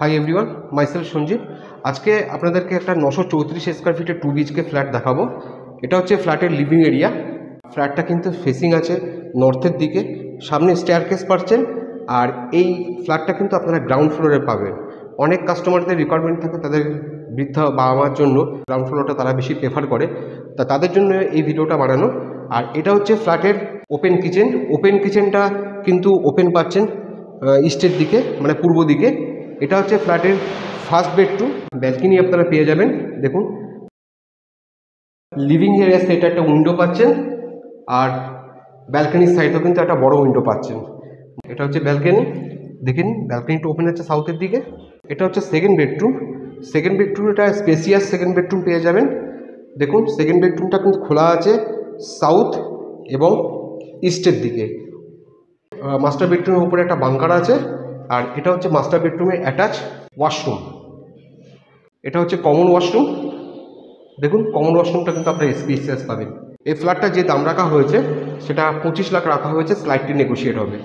Hi everyone, myself Sanjeev. আজকে আপনাদেরকে একটা 934 স্কোয়ার ফিটের 2 BHK ফ্ল্যাট দেখাবো। এটা হচ্ছে ফ্ল্যাটের লিভিং এরিয়া। ফ্ল্যাটটা কিন্তু ফেসিং আছে নর্থের দিকে, সামনে স্টেয়ারকেস পাচ্ছেন। আর এই ফ্ল্যাটটা কিন্তু আপনারা গ্রাউন্ড ফ্লোরে পাবেন। অনেক কাস্টমারদের রিকোয়ারমেন্ট থাকে, তাদের বৃদ্ধ বাবা মার জন্য গ্রাউন্ড ফ্লোরটা তারা বেশি প্রেফার করে, তা তাদের জন্য এই ভিডিওটা বানানো। আর এটা হচ্ছে ফ্ল্যাটের ওপেন কিচেন। ওপেন কিচেনটা কিন্তু ওপেন পাচ্ছেন ইস্টের দিকে, মানে পূর্ব দিকে। এটা হচ্ছে ফ্ল্যাটের ফার্স্ট বেডরুম। ব্যালকনি আপনারা পেয়ে যাবেন। দেখুন, লিভিং এরিয়া সেটা একটা উইন্ডো পাচ্ছেন, আর ব্যালকনির সাইডেও কিন্তু একটা বড় উইন্ডো পাচ্ছেন। এটা হচ্ছে ব্যালকনি। দেখেন, ব্যালকনিটা ওপেন হচ্ছে সাউথের দিকে। এটা হচ্ছে সেকেন্ড বেডরুম। সেকেন্ড বেডরুম এটা স্পেসিয়াস সেকেন্ড বেডরুম পেয়ে যাবেন। দেখুন, সেকেন্ড বেডরুমটা কিন্তু খোলা আছে সাউথ এবং ইস্টের দিকে। মাস্টার বেডরুমের উপরে একটা বাঙ্কার আছে। আর এটা হচ্ছে মাস্টার বেডরুমের অ্যাটাচ ওয়াশরুম। এটা হচ্ছে কমন ওয়াশরুম। দেখুন, কমন ওয়াশরুমটা কিন্তু আপনার স্পেসিয়াস পাবেন। এই ফ্ল্যাটটা যে দাম রাখা হয়েছে সেটা 25 লাখ রাখা হয়েছে, স্লাইটলি নেগোশিয়েট হবে।